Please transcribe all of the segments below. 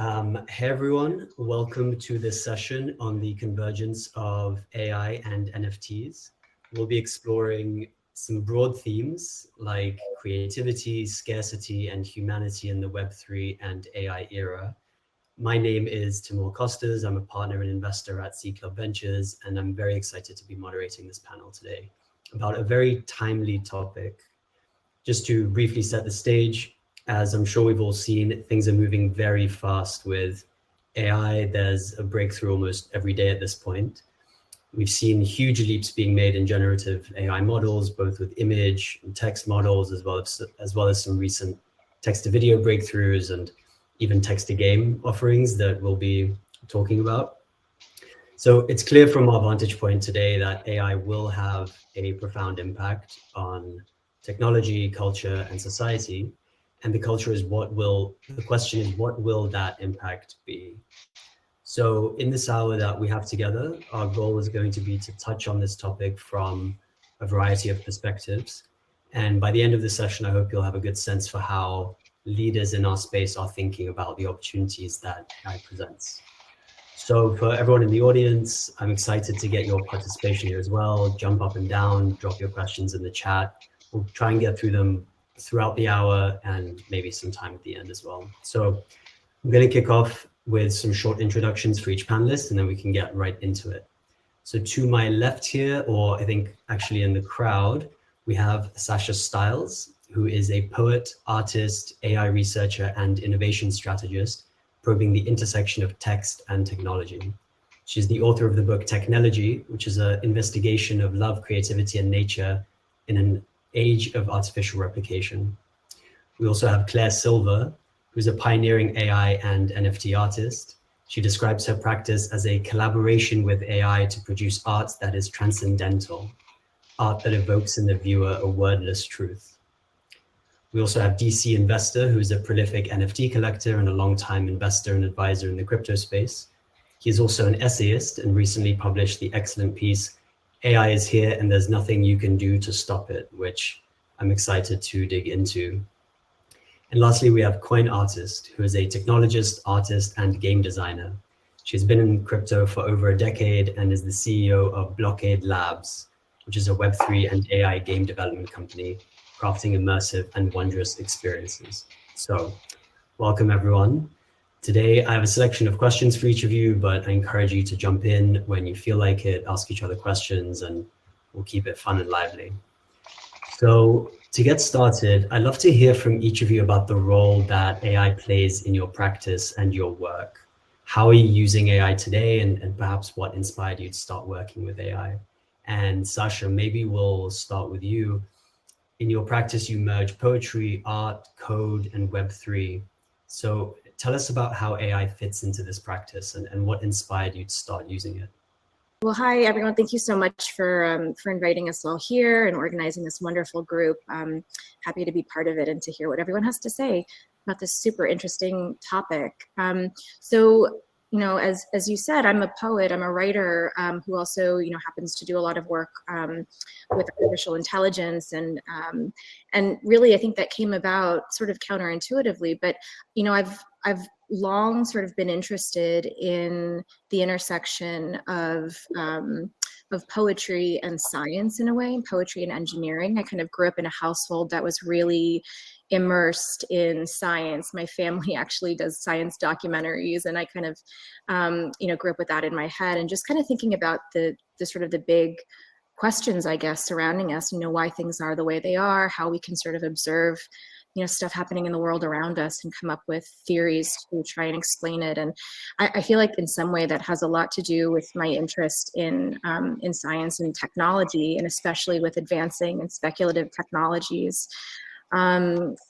Hey everyone, welcome to this session on the convergence of AI and NFTs. We'll be exploring some broad themes like creativity, scarcity, and humanity in the Web3 and AI era. My name is Timour Kosters. I'm a partner and investor at C Club Ventures, and I'm very excited to be moderating this panel today about a very timely topic. Just to briefly set the stage, as I'm sure we've all seen, things are moving very fast with AI. There's a breakthrough almost every day at this point. We've seen huge leaps being made in generative AI models, both with image and text models, as well as some recent text-to-video breakthroughs and even text-to-game offerings that we'll be talking about. So it's clear from our vantage point today that AI will have a profound impact on technology, culture, and society. And the question is, what will that impact be? So in this hour that we have together, our goal is going to be to touch on this topic from a variety of perspectives. And by the end of the session, I hope you'll have a good sense for how leaders in our space are thinking about the opportunities that AI presents. So for everyone in the audience, I'm excited to get your participation here as well. Jump up and down, drop your questions in the chat. We'll try and get through them throughout the hour and maybe some time at the end as well. So I'm going to kick off with some short introductions for each panelist, and then we can get right into it. So to my left here, or I think actually in the crowd, we have Sasha Stiles, who is a poet, artist, AI researcher, and innovation strategist, probing the intersection of text and technology. She's the author of the book Technology, which is an investigation of love, creativity, and nature in an age of artificial replication. We also have Claire Silver, who's a pioneering AI and NFT artist. She describes her practice as a collaboration with AI to produce art that is transcendental, art that evokes in the viewer a wordless truth. We also have DCinvestor, who is a prolific NFT collector and a longtime investor and advisor in the crypto space. He is also an essayist and recently published the excellent piece, AI is here and there's nothing you can do to stop it, which I'm excited to dig into. And lastly, we have Coin Artist, who is a technologist, artist, and game designer. She's been in crypto for over a decade and is the CEO of Blockade Labs, which is a Web3 and AI game development company, crafting immersive and wondrous experiences. So welcome everyone. Today I have a selection of questions for each of you, but I encourage you to jump in when you feel like it, ask each other questions, and we'll keep it fun and lively. So to get started, I'd love to hear from each of you about the role that AI plays in your practice and your work. How are you using AI today, and perhaps what inspired you to start working with AI? And Sasha, maybe we'll start with you. In your practice, you merge poetry, art, code, and Web3. So tell us about how AI fits into this practice and what inspired you to start using it. Well, hi, everyone. Thank you so much for inviting us all here and organizing this wonderful group. I'm happy to be part of it and to hear what everyone has to say about this super interesting topic. So, you know, as you said, I'm a poet, I'm a writer who also, you know, happens to do a lot of work with artificial intelligence. And really, I think that came about sort of counterintuitively. But, you know, I've long sort of been interested in the intersection of poetry and science in a way, poetry and engineering. I kind of grew up in a household that was really immersed in science. My family actually does science documentaries, and I kind of, you know, grew up with that in my head, and just kind of thinking about the sort of the big questions, I guess, surrounding us, you know, why things are the way they are, how we can sort of observe, you know, stuff happening in the world around us and come up with theories to try and explain it. And I feel like in some way that has a lot to do with my interest in science and technology, and especially with advancing and speculative technologies.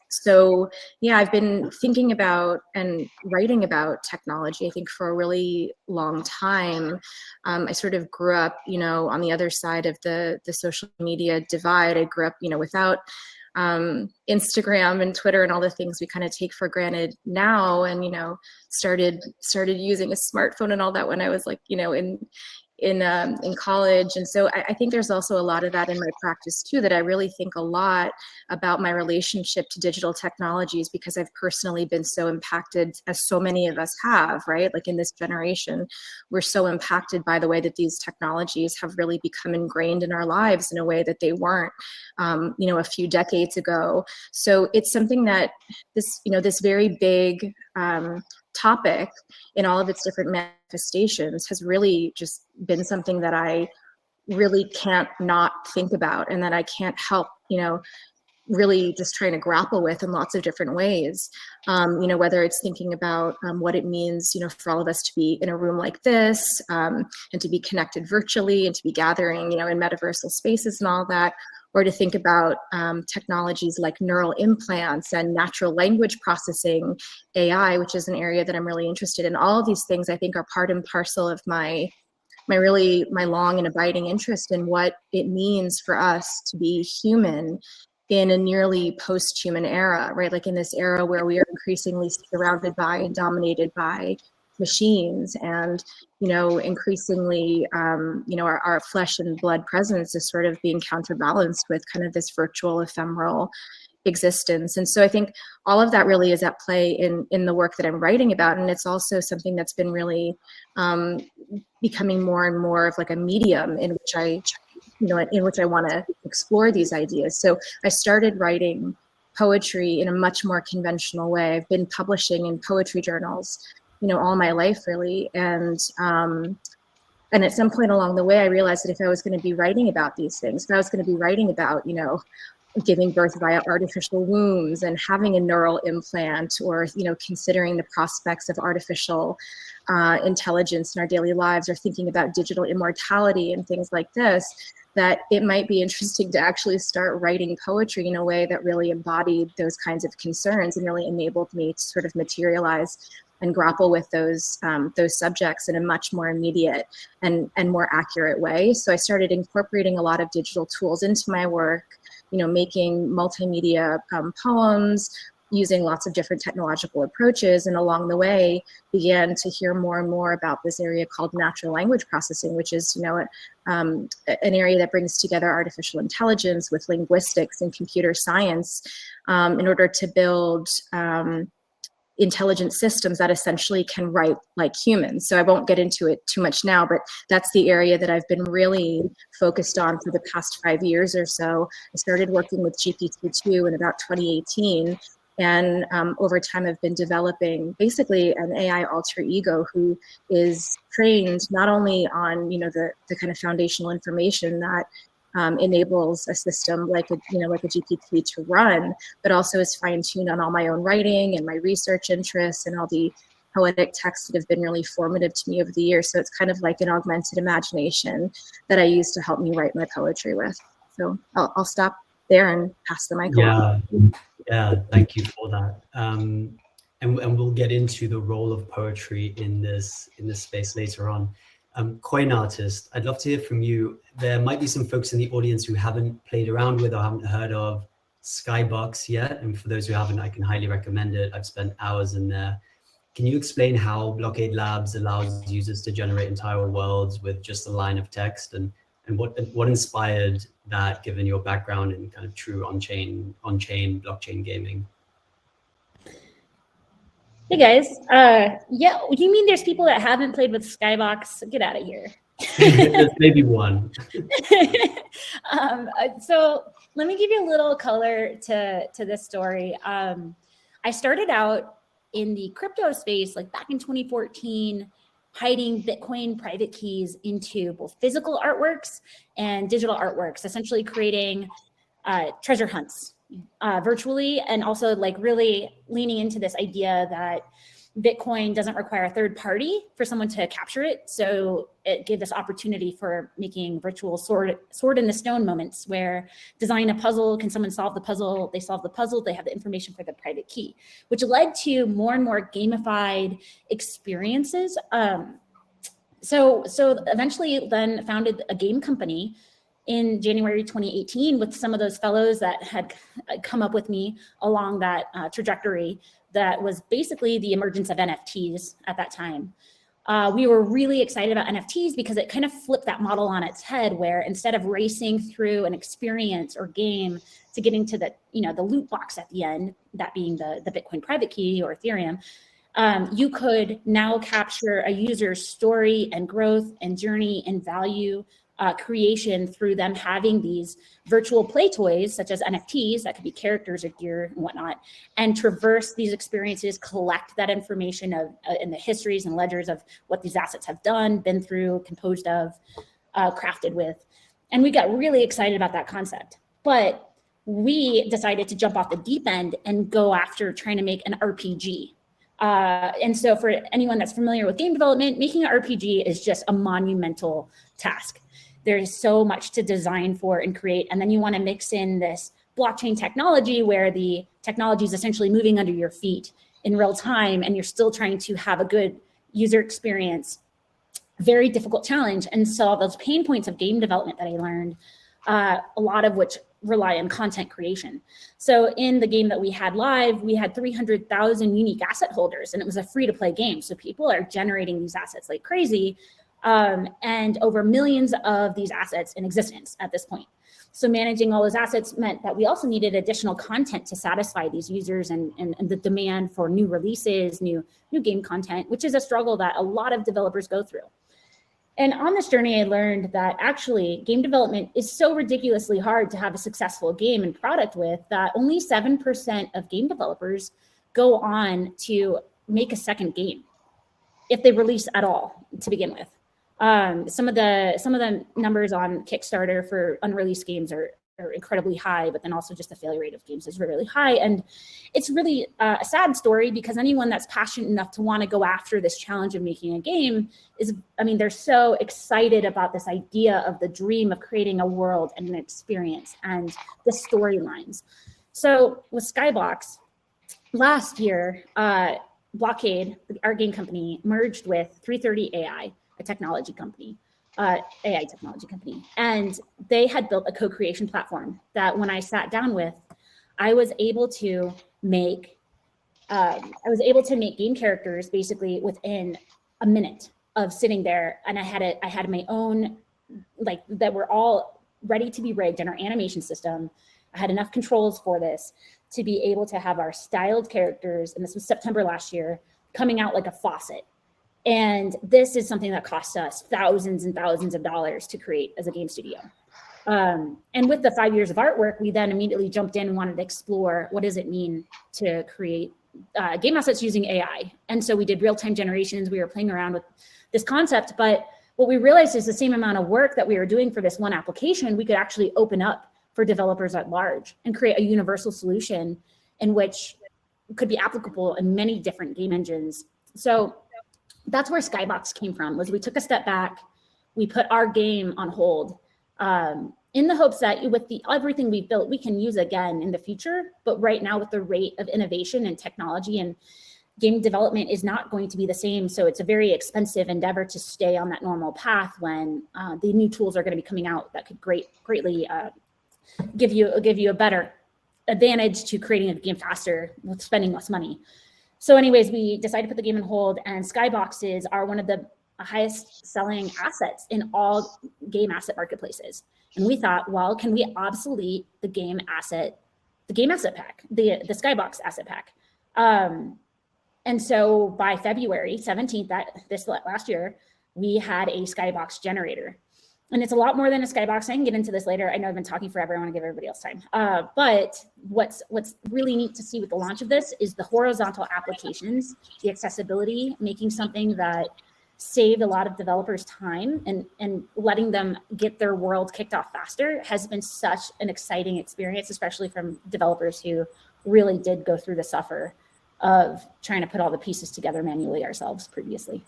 So yeah, I've been thinking about and writing about technology, I think, for a really long time. I sort of grew up, you know, on the other side of the social media divide. I grew up, you know, without Instagram and Twitter and all the things we kind of take for granted now, and, you know, started using a smartphone and all that when I was like, you know, in in college. And so I think there's also a lot of that in my practice too, that I really think a lot about my relationship to digital technologies, because I've personally been so impacted, as so many of us have, right? Like in this generation, we're so impacted by the way that these technologies have really become ingrained in our lives in a way that they weren't, a few decades ago. So it's something that this very big topic in all of its different manifestations has really just been something that I really can't not think about, and that I can't help, really just trying to grapple with in lots of different ways. Whether it's thinking about what it means, for all of us to be in a room like this, and to be connected virtually, and to be gathering, in metaversal spaces and all that, or to think about technologies like neural implants and natural language processing, AI, which is an area that I'm really interested in. All of these things I think are part and parcel of my long and abiding interest in what it means for us to be human in a nearly post-human era, right? Like in this era where we are increasingly surrounded by and dominated by machines, and increasingly our flesh and blood presence is sort of being counterbalanced with kind of this virtual ephemeral existence. And so I think all of that really is at play in the work that I'm writing about, and it's also something that's been really becoming more and more of like a medium in which I want to explore these ideas. So I started writing poetry in a much more conventional way. I've been publishing in poetry journals all my life, really. And at some point along the way, I realized that if I was going to be writing about these things, if I was going to be writing about, giving birth via artificial wombs and having a neural implant, or, considering the prospects of artificial intelligence in our daily lives, or thinking about digital immortality and things like this, that it might be interesting to actually start writing poetry in a way that really embodied those kinds of concerns and really enabled me to sort of materialize and grapple with those subjects in a much more immediate and more accurate way. So I started incorporating a lot of digital tools into my work, making multimedia poems, using lots of different technological approaches, and along the way began to hear more and more about this area called natural language processing, which is an area that brings together artificial intelligence with linguistics and computer science in order to build intelligent systems that essentially can write like humans. So I won't get into it too much now, but that's the area that I've been really focused on for the past 5 years or so. I started working with GPT-2 in about 2018. And over time, I've been developing basically an AI alter ego who is trained not only on the kind of foundational information that enables a system like a GPT to run, but also is fine-tuned on all my own writing and my research interests and all the poetic texts that have been really formative to me over the years. So it's kind of like an augmented imagination that I use to help me write my poetry with. So I'll stop there and pass the mic on. Yeah, thank you for that. And we'll get into the role of poetry in this space later on. Coin artist, I'd love to hear from you. There might be some folks in the audience who haven't played around with or haven't heard of Skybox yet. And for those who haven't, I can highly recommend it. I've spent hours in there. Can you explain how Blockade Labs allows users to generate entire worlds with just a line of text, and what inspired that, given your background in kind of true on-chain blockchain gaming? Hey guys, yeah, you mean there's people that haven't played with Skybox? Get out of here. There's maybe one. So let me give you a little color to this story. I started out in the crypto space like back in 2014, hiding Bitcoin private keys into both physical artworks and digital artworks, essentially creating treasure hunts virtually, and also like really leaning into this idea that Bitcoin doesn't require a third party for someone to capture it. So it gave this opportunity for making virtual sword in the stone moments where design a puzzle, can someone solve the puzzle? They solve the puzzle, they have the information for the private key, which led to more and more gamified experiences. So eventually then founded a game company in January 2018 with some of those fellows that had come up with me along that trajectory that was basically the emergence of NFTs at that time. we were really excited about NFTs because it kind of flipped that model on its head, where instead of racing through an experience or game to getting to the, the loot box at the end, that being the Bitcoin private key or Ethereum, you could now capture a user's story and growth and journey and value creation through them having these virtual play toys, such as NFTs, that could be characters or gear and whatnot, and traverse these experiences, collect that information of in the histories and ledgers of what these assets have done, been through, composed of, crafted with. And we got really excited about that concept. But we decided to jump off the deep end and go after trying to make an RPG. And so for anyone that's familiar with game development, making an RPG is just a monumental task. There is so much to design for and create. And then you want to mix in this blockchain technology where the technology is essentially moving under your feet in real time, and you're still trying to have a good user experience. Very difficult challenge. And so those pain points of game development that I learned, a lot of which rely on content creation. So in the game that we had live, we had 300,000 unique asset holders, and it was a free-to-play game. So people are generating these assets like crazy, and over millions of these assets in existence at this point. So managing all those assets meant that we also needed additional content to satisfy these users and the demand for new releases, new game content, which is a struggle that a lot of developers go through. And on this journey, I learned that actually game development is so ridiculously hard to have a successful game and product with that only 7% of game developers go on to make a second game, if they release at all to begin with. Some of the numbers on Kickstarter for unreleased games are incredibly high, but then also just the failure rate of games is really high. And it's really a sad story, because anyone that's passionate enough to want to go after this challenge of making a game they're so excited about this idea of the dream of creating a world and an experience and the storylines. So with Skybox, last year, Blockade, our game company, merged with 330 AI, a technology company, AI technology company. And they had built a co-creation platform that when I sat down with, I was able to make game characters basically within a minute of sitting there. And I had my own, that were all ready to be rigged in our animation system. I had enough controls for this to be able to have our styled characters, and this was September last year, coming out like a faucet. And this is something that cost us thousands and thousands of dollars to create as a game studio. And with the 5 years of artwork, we then immediately jumped in and wanted to explore what does it mean to create game assets using AI. And so we did real-time generations. We were playing around with this concept, but what we realized is the same amount of work that we were doing for this one application, we could actually open up for developers at large and create a universal solution in which could be applicable in many different game engines. So that's where Skybox came from, was we took a step back, we put our game on hold, in the hopes that with everything we've built, we can use again in the future. But right now, with the rate of innovation and technology and game development is not going to be the same. So it's a very expensive endeavor to stay on that normal path when the new tools are going to be coming out that could greatly give you a better advantage to creating a game faster with spending less money. So anyways, we decided to put the game on hold, and Skyboxes are one of the highest selling assets in all game asset marketplaces. And we thought, well, can we obsolete the game asset pack, the Skybox asset pack? And so by February 17th, this last year, we had a Skybox generator. And it's a lot more than a Skybox. I can get into this later. I know I've been talking forever. I want to give everybody else time. But what's really neat to see with the launch of this is the horizontal applications, the accessibility, making something that saved a lot of developers time and letting them get their world kicked off faster has been such an exciting experience, especially from developers who really did go through the suffer of trying to put all the pieces together manually ourselves previously.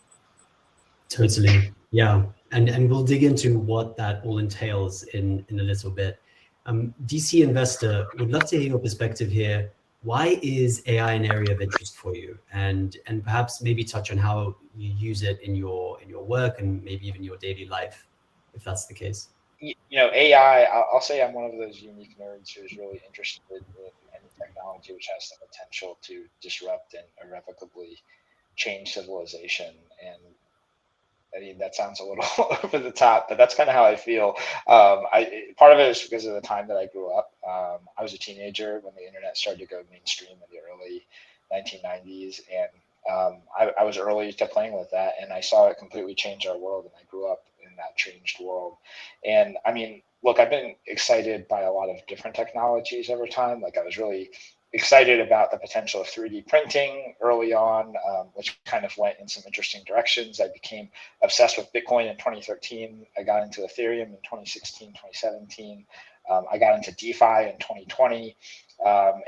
Totally, yeah. And we'll dig into what that all entails in a little bit. DCinvestor, would love to hear your perspective here. Why is AI an area of interest for you? And perhaps maybe touch on how you use it in your work and maybe even your daily life, if that's the case. AI, I'll say I'm one of those unique nerds who's really interested in any technology which has the potential to disrupt and irrevocably change civilization. And I mean, that sounds a little over the top, but that's kind of how I feel. Part of it is because of the time that I grew up. I was a teenager when the internet started to go mainstream in the early 1990s, and I was early to playing with that, and I saw it completely change our world, and I grew up in that changed world. And I mean, look, I've been excited by a lot of different technologies over time. Like I was really excited about the potential of 3D printing early on, which kind of went in some interesting directions. I became obsessed with Bitcoin in 2013. I got into Ethereum in 2016, 2017. I got into DeFi in 2020.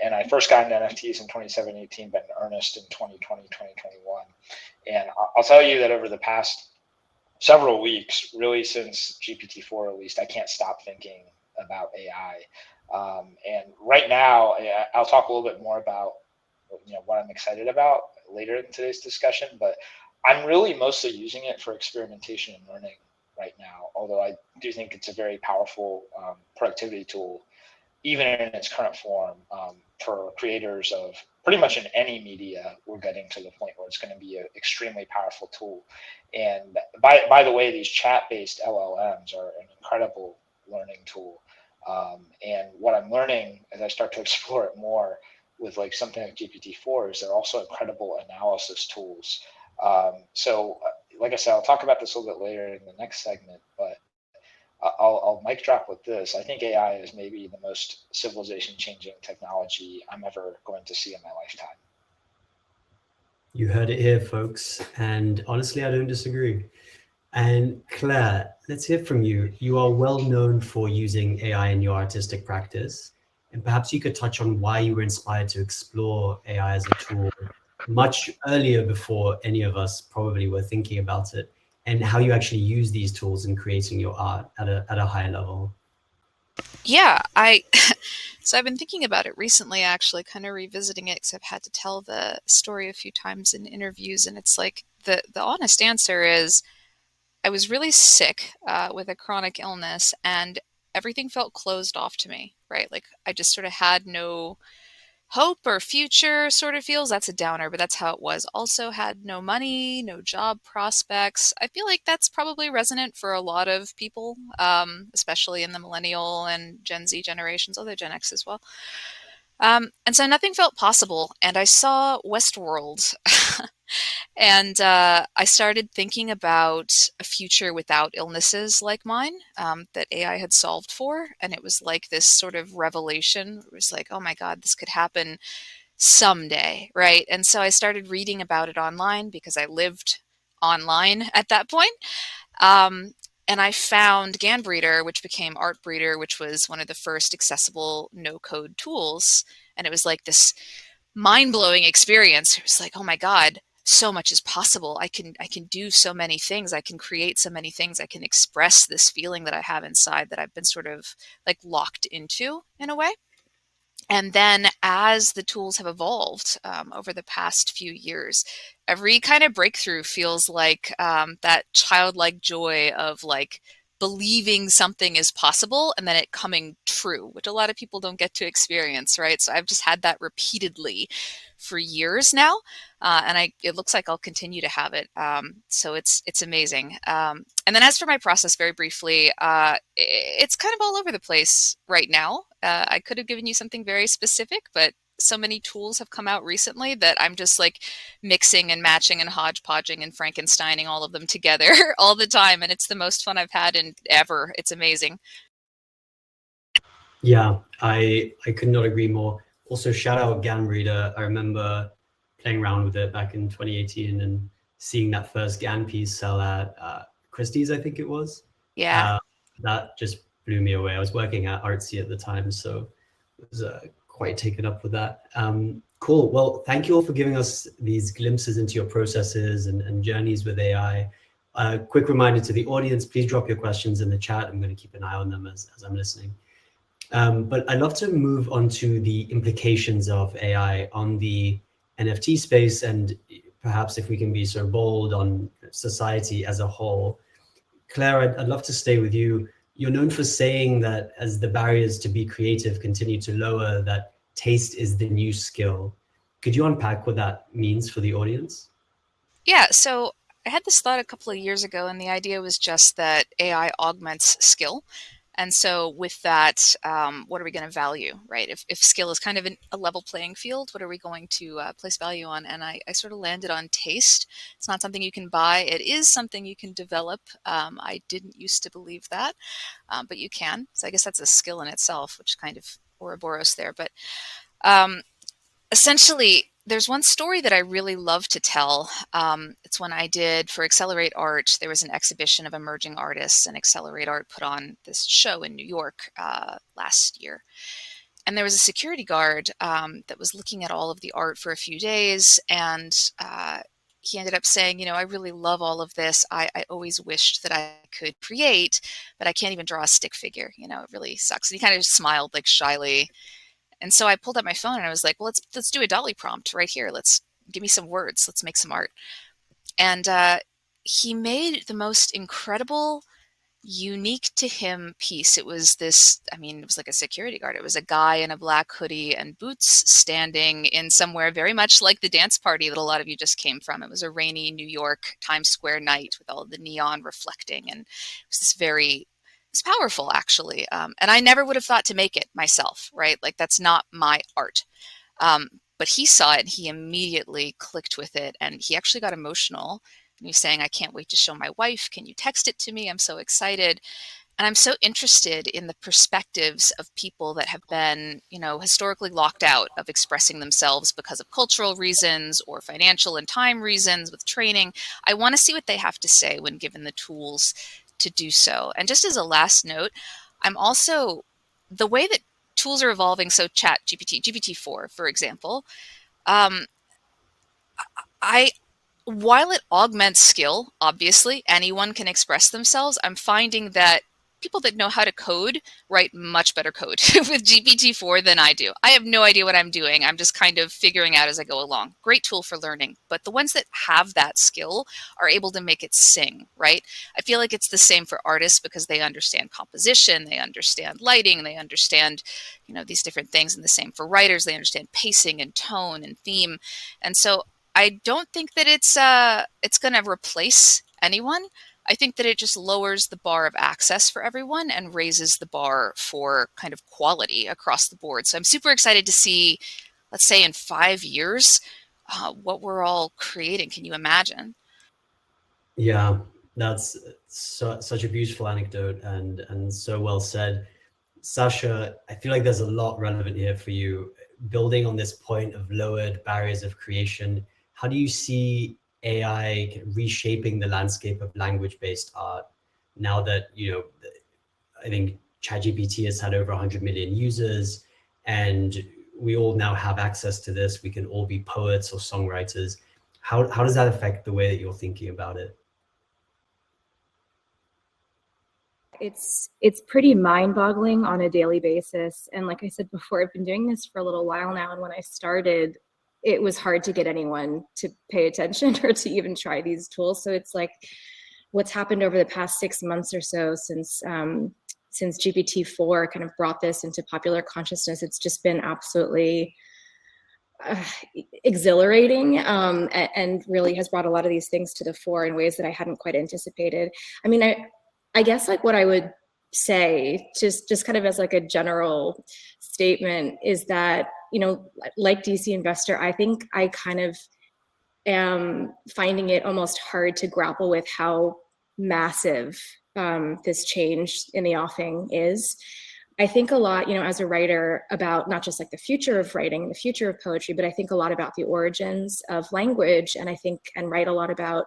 And I first got into NFTs in 2017, 18, but in earnest in 2020, 2021. And I'll tell you that over the past several weeks, really since GPT-4 released, I can't stop thinking about AI. And right now, I'll talk a little bit more about what I'm excited about later in today's discussion, but I'm really mostly using it for experimentation and learning right now, although I do think it's a very powerful productivity tool, even in its current form, for creators of pretty much in any media. We're getting to the point where it's going to be an extremely powerful tool. And by the way, these chat-based LLMs are an incredible learning tool. And what I'm learning as I start to explore it more with like something like GPT-4 is they're also incredible analysis tools. So like I said, I'll talk about this a little bit later in the next segment, but I'll mic drop with this. I think AI is maybe the most civilization-changing technology I'm ever going to see in my lifetime. You heard it here, folks. And honestly, I don't disagree. And Claire, let's hear from you. You are well known for using AI in your artistic practice. And perhaps you could touch on why you were inspired to explore AI as a tool much earlier before any of us probably were thinking about it, and how you actually use these tools in creating your art at a high level. Yeah, so I've been thinking about it recently, actually, kind of revisiting it, because I've had to tell the story a few times in interviews, and it's like the honest answer is I was really sick with a chronic illness, and everything felt closed off to me, right? Like I just sort of had no hope or future, sort of feels. That's a downer, but that's how it was. Also had no money, no job prospects. I feel like that's probably resonant for a lot of people, especially in the millennial and Gen Z generations, although Gen X as well. And so nothing felt possible. And I saw Westworld and I started thinking about a future without illnesses like mine that AI had solved for. And it was like this sort of revelation. It was like, oh my God, this could happen someday, right? And so I started reading about it online because I lived online at that point. And I found GANBreeder, which became Artbreeder, which was one of the first accessible no-code tools. And it was like this mind-blowing experience. It was like, oh my God, so much is possible. I can do so many things. I can create so many things. I can express this feeling that I have inside that I've been sort of like locked into in a way. And then as the tools have evolved over the past few years, every kind of breakthrough feels like that childlike joy of like believing something is possible and then it coming true, which a lot of people don't get to experience, right? So I've just had that repeatedly for years now. And it looks like I'll continue to have it. So it's amazing. And then as for my process, very briefly, it's kind of all over the place right now. I could have given you something very specific, but so many tools have come out recently that I'm just like mixing and matching and hodgepodging and Frankensteining all of them together all the time. And it's the most fun I've had in ever. It's amazing. Yeah, I could not agree more. Also, shout out GANBreeder. I remember playing around with it back in 2018 and seeing that first GAN piece sell at Christie's, I think it was. Yeah. That just blew me away. I was working at Artsy at the time, so it was quite taken up with that. Cool. Well, thank you all for giving us these glimpses into your processes and journeys with AI. Quick reminder to the audience, please drop your questions in the chat. I'm going to keep an eye on them as I'm listening. But I'd love to move on to the implications of AI on the NFT space, and perhaps if we can be so bold on society as a whole. Claire, I'd love to stay with you. You're known for saying that as the barriers to be creative continue to lower, that taste is the new skill. Could you unpack what that means for the audience? Yeah, so had this thought a couple of years ago, and the idea was just that AI augments skill. And so with that, what are we going to value, right? If skill is kind of a level playing field, what are we going to place value on? And I sort of landed on taste. It's not something you can buy. It is something you can develop. I didn't used to believe that, but you can. So I guess that's a skill in itself, which kind of Ouroboros there. But essentially, there's one story that I really love to tell. It's when I did, for Accelerate Art, there was an exhibition of emerging artists, and Accelerate Art put on this show in New York last year. And there was a security guard that was looking at all of the art for a few days, and he ended up saying, I really love all of this. I always wished that I could create, but I can't even draw a stick figure. It really sucks. And he kind of smiled like shyly. And so I pulled up my phone and I was like, well, let's do a Dolly prompt right here. Give me some words. Let's make some art. And he made the most incredible, unique to him piece. It was it was like a security guard. It was a guy in a black hoodie and boots standing in somewhere very much like the dance party that a lot of you just came from. It was a rainy New York Times Square night with all the neon reflecting. And it was it's powerful, actually. And I never would have thought to make it myself, right? Like, that's not my art. But he saw it and he immediately clicked with it. And he actually got emotional. And he was saying, I can't wait to show my wife. Can you text it to me? I'm so excited. And I'm so interested in the perspectives of people that have been, historically locked out of expressing themselves because of cultural reasons or financial and time reasons with training. I want to see what they have to say when given the tools to do so. And just as a last note, I'm also, the way that tools are evolving, so GPT-4, for example, while it augments skill, obviously, anyone can express themselves, I'm finding that people that know how to code write much better code with GPT-4 than I do. I have no idea what I'm doing. I'm just kind of figuring out as I go along. Great tool for learning. But the ones that have that skill are able to make it sing, right? I feel like it's the same for artists because they understand composition, they understand lighting, they understand, these different things. And the same for writers. They understand pacing and tone and theme. And so I don't think that it's going to replace anyone. I think that it just lowers the bar of access for everyone and raises the bar for kind of quality across the board. So I'm super excited to see, let's say in 5 years, what we're all creating. Can you imagine? Yeah, that's such a beautiful anecdote and so well said. Sasha, I feel like there's a lot relevant here for you. Building on this point of lowered barriers of creation, how do you see AI reshaping the landscape of language-based art now that, I think ChatGPT has had over 100 million users and we all now have access to this. We can all be poets or songwriters. How does that affect the way that you're thinking about it? It's pretty mind-boggling on a daily basis. And like I said before, I've been doing this for a little while now. And when I started, it was hard to get anyone to pay attention or to even try these tools. So it's like what's happened over the past 6 months or so since GPT-4 kind of brought this into popular consciousness. It's just been absolutely exhilarating and really has brought a lot of these things to the fore in ways that I hadn't quite anticipated. I mean, I guess like what I would say, just kind of as like a general statement, is that, like DCinvestor, I think I kind of am finding it almost hard to grapple with how massive this change in the offing is. I think a lot, as a writer, about not just like the future of writing and the future of poetry, but I think a lot about the origins of language, and and write a lot about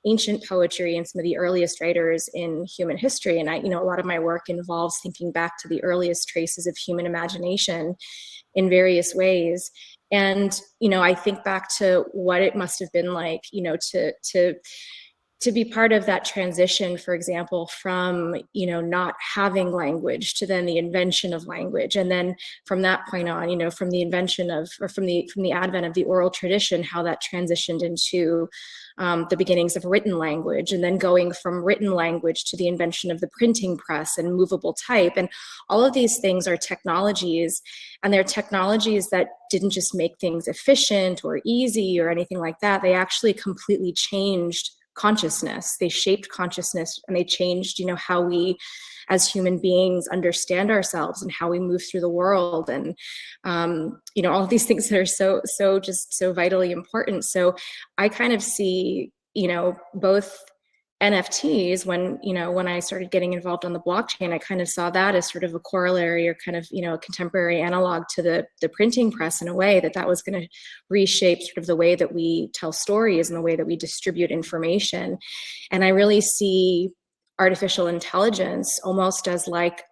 ancient poetry and some of the earliest writers in human history. And a lot of my work involves thinking back to the earliest traces of human imagination in various ways. And, I think back to what it must have been like, to be part of that transition, for example, from, not having language to then the invention of language. And then from that point on, from the invention of, or from the advent of the oral tradition, how that transitioned into the beginnings of written language, and then going from written language to the invention of the printing press and movable type. And all of these things are technologies, and they're technologies that didn't just make things efficient or easy or anything like that. They actually completely changed consciousness. They shaped consciousness, and they changed, how we as human beings understand ourselves and how we move through the world, and all of these things that are so vitally important. So I kind of see, both NFTs, when I started getting involved on the blockchain, I kind of saw that as sort of a corollary, or kind of, a contemporary analog to the printing press, in a way that was going to reshape sort of the way that we tell stories and the way that we distribute information. And I really see artificial intelligence almost as like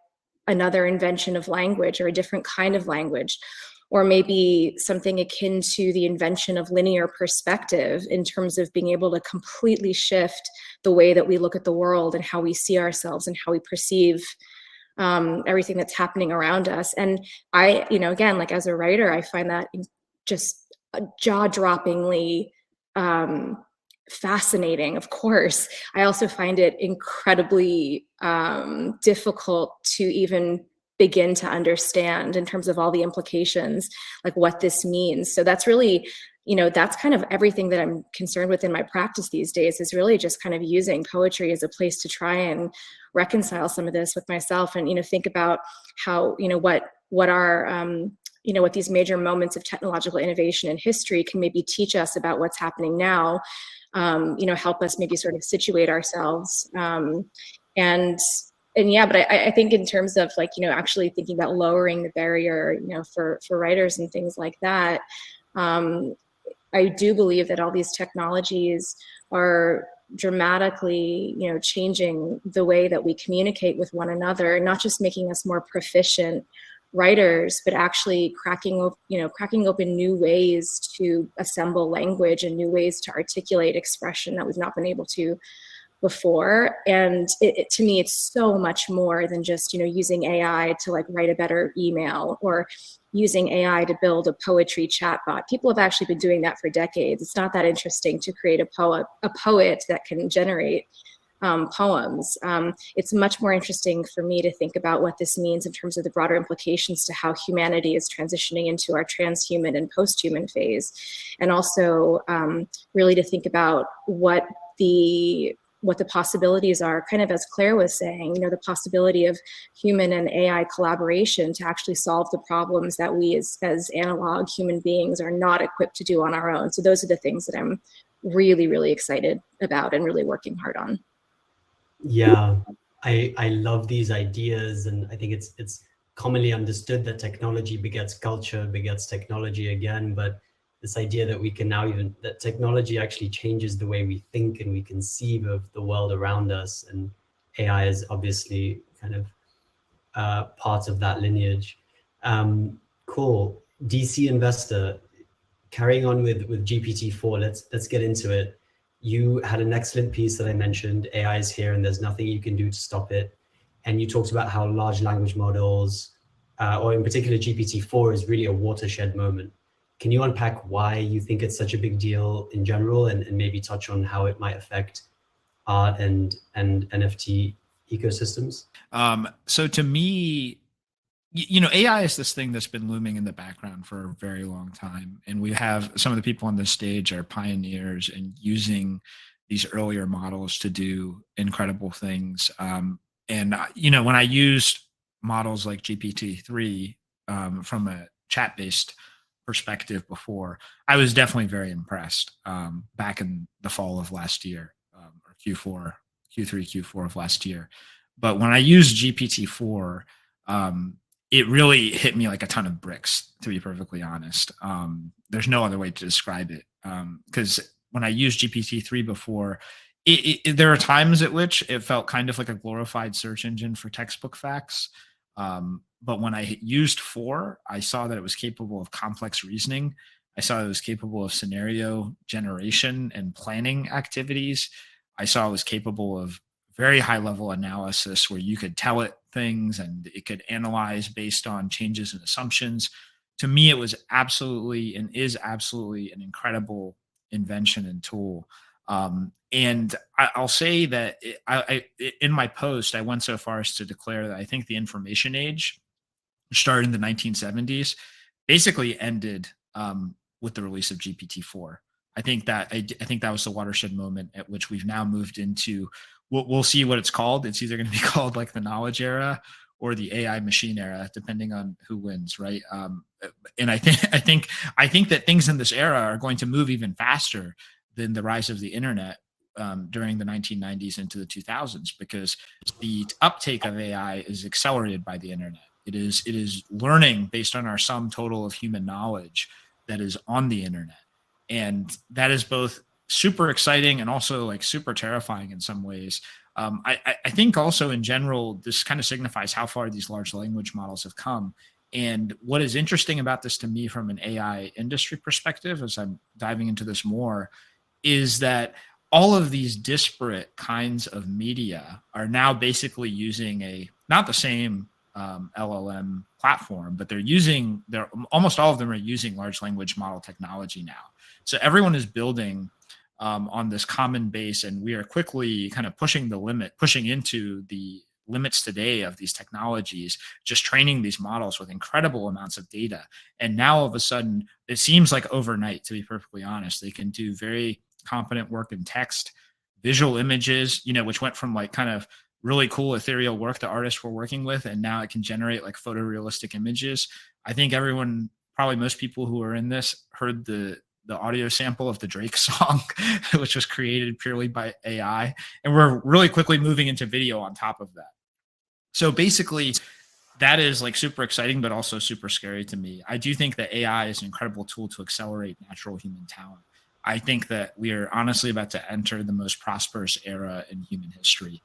another invention of language, or a different kind of language, or maybe something akin to the invention of linear perspective, in terms of being able to completely shift the way that we look at the world and how we see ourselves and how we perceive everything that's happening around us. And I, again, like as a writer, I find that just jaw-droppingly fascinating. Of course, I also find it incredibly difficult to even begin to understand, in terms of all the implications, like what this means. So that's really, that's kind of everything that I'm concerned with in my practice these days, is really just kind of using poetry as a place to try and reconcile some of this with myself, and, think about how, what our, what these major moments of technological innovation in history can maybe teach us about what's happening now, help us maybe sort of situate ourselves. And yeah, but I think in terms of like, actually thinking about lowering the barrier, for writers and things like that, I do believe that all these technologies are dramatically, changing the way that we communicate with one another, not just making us more proficient writers, but actually cracking open new ways to assemble language and new ways to articulate expression that we've not been able to before. And to me, it's so much more than just, using AI to like write a better email, or using AI to build a poetry chatbot. People have actually been doing that for decades. It's not that interesting to create a poet that can generate poems. It's much more interesting for me to think about what this means in terms of the broader implications to how humanity is transitioning into our transhuman and post-human phase. And also really to think about what the possibilities are, kind of as Claire was saying, the possibility of human and AI collaboration to actually solve the problems that we as analog human beings are not equipped to do on our own. So those are the things that I'm really, really excited about and really working hard on. Yeah, I love these ideas, and I think it's commonly understood that technology begets culture, begets technology again, but this idea that we can now that technology actually changes the way we think and we conceive of the world around us, and AI is obviously kind of part of that lineage. Cool. DCinvestor, carrying on with GPT-4, let's get into it. You had an excellent piece that I mentioned, AI is here and there's nothing you can do to stop it. And you talked about how large language models, or in particular GPT-4, is really a watershed moment. Can you unpack why you think it's such a big deal in general, and maybe touch on how it might affect art and NFT ecosystems? So to me, AI is this thing that's been looming in the background for a very long time. And we have some of the people on this stage are pioneers in using these earlier models to do incredible things. And when I used models like GPT-3 from a chat-based perspective before, I was definitely very impressed back in the fall of last year, or Q3, Q4 of last year. But when I used GPT-4, it really hit me like a ton of bricks, to be perfectly honest. There's no other way to describe it. Because when I used GPT-3 before, there are times at which it felt kind of like a glorified search engine for textbook facts. But when I used 4, I saw that it was capable of complex reasoning. I saw it was capable of scenario generation and planning activities. I saw it was capable of very high level analysis where you could tell it things and it could analyze based on changes in assumptions. To me, it was absolutely and is absolutely an incredible invention and tool. And I'll say that in my post, I went so far as to declare that I think the information age, which started in the 1970s, basically ended with the release of GPT-4. I think that was the watershed moment at which we've now moved into. We'll see what it's called. It's either going to be called like the knowledge era or the AI machine era, depending on who wins, right? And I think that things in this era are going to move even faster than the rise of the internet during the 1990s into the 2000s, because the uptake of AI is accelerated by the internet. It is learning based on our sum total of human knowledge that is on the internet, and that is both super exciting and also like super terrifying in some ways. I think also in general, this kind of signifies how far these large language models have come. And what is interesting about this to me from an AI industry perspective, as I'm diving into this more, is that all of these disparate kinds of media are now basically using not the same LLM platform, but almost all of them are using large language model technology now. So everyone is building on this common base, and we are quickly kind of pushing into the limits today of these technologies, just training these models with incredible amounts of data. And now all of a sudden, it seems like overnight, to be perfectly honest, they can do very competent work in text, visual images, which went from like kind of really cool ethereal work that artists were working with, and now it can generate like photorealistic images. I think probably most people who are in this heard the audio sample of the Drake song, which was created purely by AI. And we're really quickly moving into video on top of that. So basically, that is like super exciting, but also super scary to me. I do think that AI is an incredible tool to accelerate natural human talent. I think that we are honestly about to enter the most prosperous era in human history.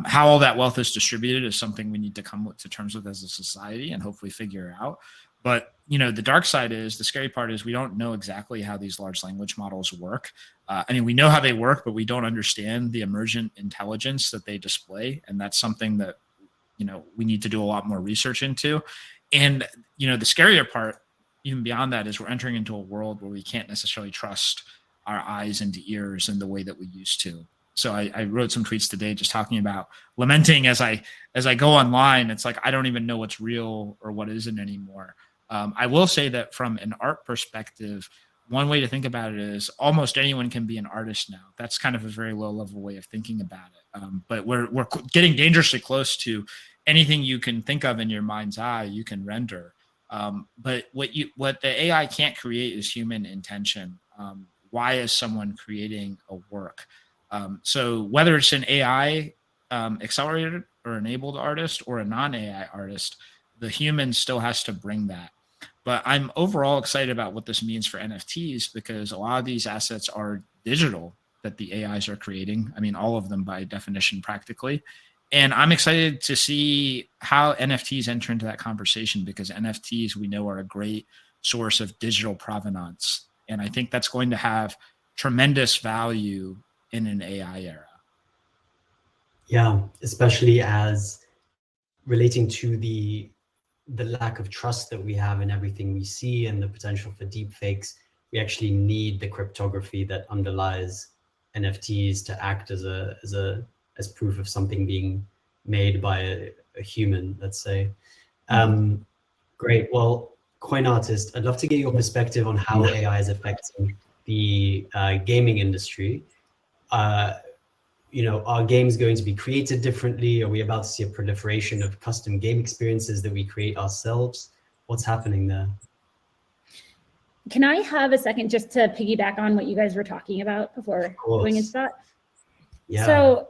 How all that wealth is distributed is something we need to come to terms with as a society and hopefully figure out. But the dark side is, the scary part is, we don't know exactly how these large language models work. We know how they work, but we don't understand the emergent intelligence that they display. And that's something that, we need to do a lot more research into. And, the scarier part, even beyond that, is we're entering into a world where we can't necessarily trust our eyes and ears in the way that we used to. So I wrote some tweets today just talking about lamenting as I go online. It's like, I don't even know what's real or what isn't anymore. I will say that from an art perspective, one way to think about it is almost anyone can be an artist now. That's kind of a very low level way of thinking about it. But we're getting dangerously close to anything you can think of in your mind's eye, you can render. But what the AI can't create is human intention. Why is someone creating a work? So whether it's an AI accelerated or enabled artist or a non-AI artist, the human still has to bring that. But I'm overall excited about what this means for NFTs, because a lot of these assets are digital that the AIs are creating. All of them by definition, practically. And I'm excited to see how NFTs enter into that conversation, because NFTs, we know, are a great source of digital provenance. And I think that's going to have tremendous value in an AI era. Yeah, especially as relating to the lack of trust that we have in everything we see and the potential for deep fakes. We actually need the cryptography that underlies NFTs to act as proof of something being made by a human, let's say. Great. Well, Coin Artist, I'd love to get your perspective on how AI is affecting the gaming industry. Are games going to be created differently? Are we about to see a proliferation of custom game experiences that we create ourselves? What's happening there? Can I have a second just to piggyback on what you guys were talking about before going into that? Yeah. So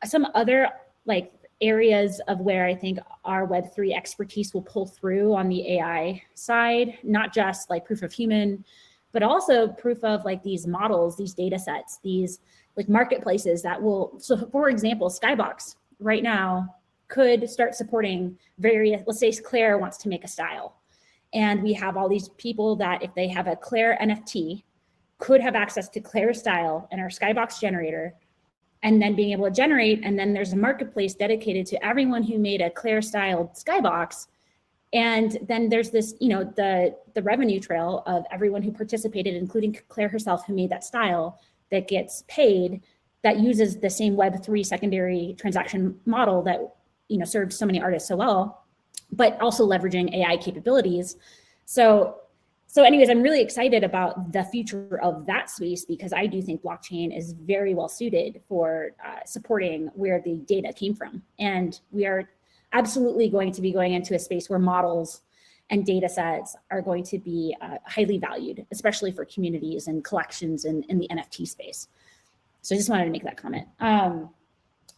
some other like areas of where I think our Web3 expertise will pull through on the AI side, not just like proof of human, but also proof of like these models, these data sets, these like marketplaces that will, so for example, Skybox right now could start supporting various, let's say Claire wants to make a style. And we have all these people that if they have a Claire NFT could have access to Claire style in our Skybox generator, and then being able to generate, and then there's a marketplace dedicated to everyone who made a Claire styled Skybox. And then there's this, the revenue trail of everyone who participated, including Claire herself, who made that style, that gets paid, that uses the same Web3 secondary transaction model that, served so many artists so well, but also leveraging AI capabilities. So So anyways, I'm really excited about the future of that space because I do think blockchain is very well suited for supporting where the data came from. And we are absolutely going to be going into a space where models and data sets are going to be highly valued, especially for communities and collections in the NFT space. So I just wanted to make that comment. And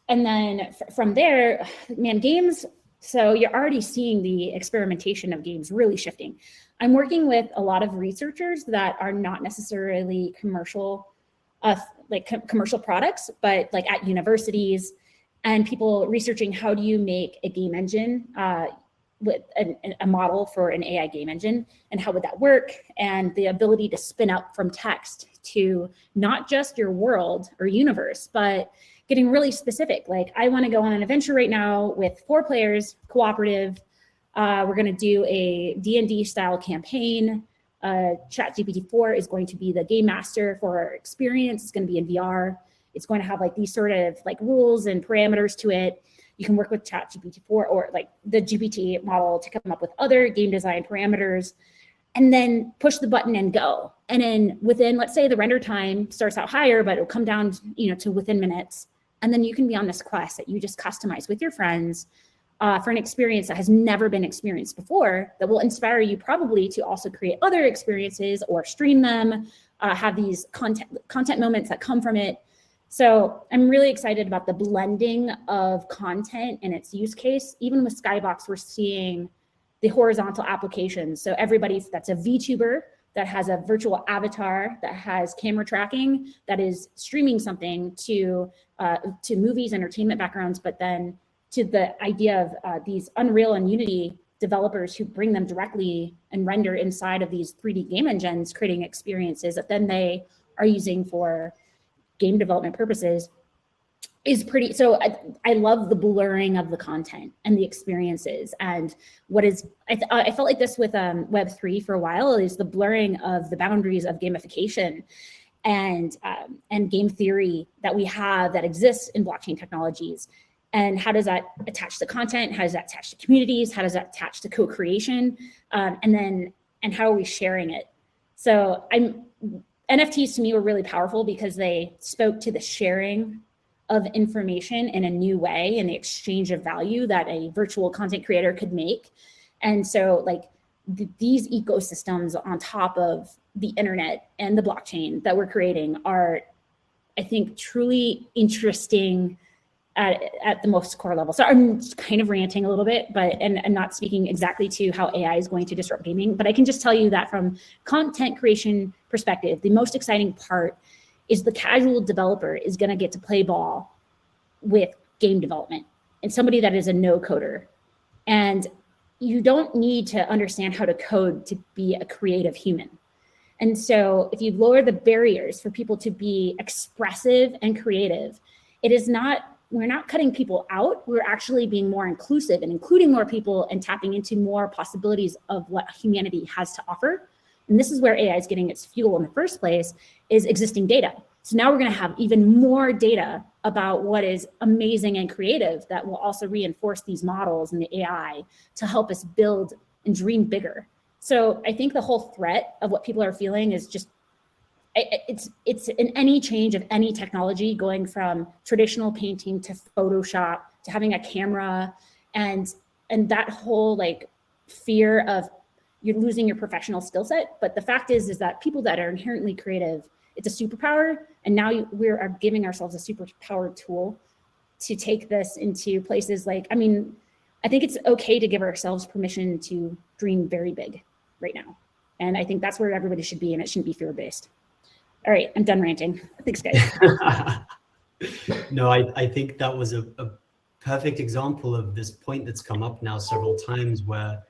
then from there, man, games, so you're already seeing the experimentation of games really shifting. I'm working with a lot of researchers that are not necessarily commercial, commercial products, but like at universities and people researching how do you make a game engine with a model for an AI game engine and how would that work, and the ability to spin up from text to not just your world or universe, but getting really specific. Like I want to go on an adventure right now with 4 players, cooperative. We're going to do a D&D style campaign. ChatGPT-4 is going to be the game master for our experience. It's going to be in VR. It's going to have like these sort of like rules and parameters to it. You can work with ChatGPT-4 or like the GPT model to come up with other game design parameters and then push the button and go. And then within, let's say the render time starts out higher, but it'll come down, to within minutes. And then you can be on this quest that you just customize with your friends for an experience that has never been experienced before, that will inspire you probably to also create other experiences or stream them, have these content moments that come from it. So I'm really excited about the blending of content and its use case. Even with Skybox, we're seeing the horizontal applications. So everybody that's a VTuber, that has a virtual avatar, that has camera tracking, that is streaming something to movies, entertainment backgrounds, but then to the idea of these Unreal and Unity developers who bring them directly and render inside of these 3D game engines, creating experiences that then they are using for game development purposes, is pretty, so I love the blurring of the content and the experiences. And what is, I felt like this with Web3 for a while, is the blurring of the boundaries of gamification and game theory that we have that exists in blockchain technologies. And how does that attach to content? How does that attach to communities? How does that attach to co-creation? And how are we sharing it? So NFTs to me were really powerful because they spoke to the sharing of information in a new way and the exchange of value that a virtual content creator could make. And so like these ecosystems on top of the internet and the blockchain that we're creating are, I think, truly interesting at the most core level. So I'm kind of ranting a little bit, and not speaking exactly to how AI is going to disrupt gaming, but I can just tell you that from content creation perspective, the most exciting part is the casual developer is going to get to play ball with game development, and somebody that is a no coder. And you don't need to understand how to code to be a creative human. And so if you lower the barriers for people to be expressive and creative, we're not cutting people out. We're actually being more inclusive and including more people and tapping into more possibilities of what humanity has to offer. And this is where AI is getting its fuel in the first place, is existing data. So now we're going to have even more data about what is amazing and creative that will also reinforce these models and the AI to help us build and dream bigger. So I think the whole threat of what people are feeling is just, it's in any change of any technology, going from traditional painting to Photoshop to having a camera, and that whole like fear of you're losing your professional skill set. But the fact is that people that are inherently creative, it's a superpower. And now we are giving ourselves a superpower tool to take this into places like, I think it's okay to give ourselves permission to dream very big right now. And I think that's where everybody should be, and it shouldn't be fear-based. All right, I'm done ranting. Thanks, guys. No, I think that was a perfect example of this point that's come up now several times, where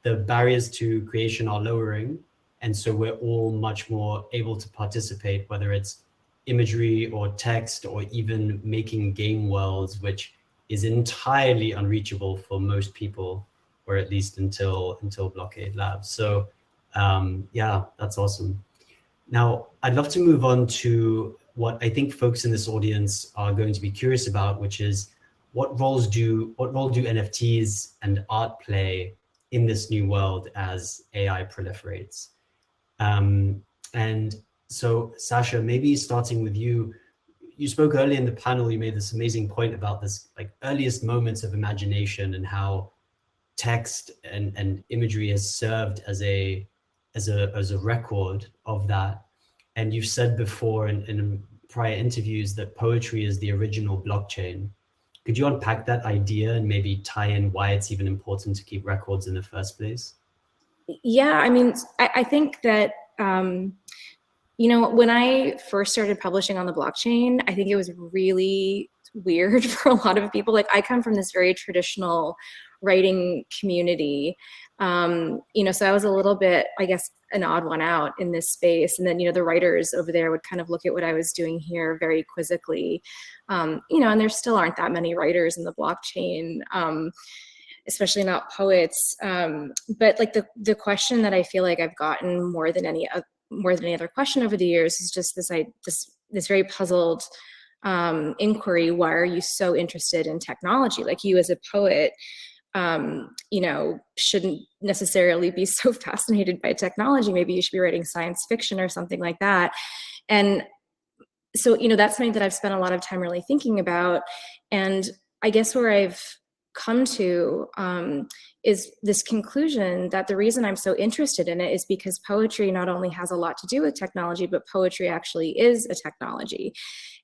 the barriers to creation are lowering. And so we're all much more able to participate, whether it's imagery or text or even making game worlds, which is entirely unreachable for most people, or at least until Blockade Labs. So yeah, that's awesome. Now, I'd love to move on to what I think folks in this audience are going to be curious about, which is what role do NFTs and art play in this new world as AI proliferates? And so, Sasha, maybe starting with you, you spoke earlier in the panel, you made this amazing point about this like earliest moments of imagination and how text and imagery has served as a record of that. And you've said before in prior interviews that poetry is the original blockchain. Could you unpack that idea and maybe tie in why it's even important to keep records in the first place? Yeah, I mean, I think that, you know, when I first started publishing on the blockchain, I think it was really weird for a lot of people. Like, I come from this very traditional writing community, you know, so I was a little bit, I guess, an odd one out in this space. And then, you know, the writers over there would kind of look at what I was doing here very quizzically, you know, and there still aren't that many writers in the blockchain, especially not poets. But like the question that I feel like I've gotten more than any other question over the years is just this very puzzled inquiry. Why are you so interested in technology? Like, you as a poet, you know, shouldn't necessarily be so fascinated by technology. Maybe you should be writing science fiction or something like that. And so, you know, that's something that I've spent a lot of time really thinking about. And I guess where I've come to is this conclusion that the reason I'm so interested in it is because poetry not only has a lot to do with technology, but poetry actually is a technology.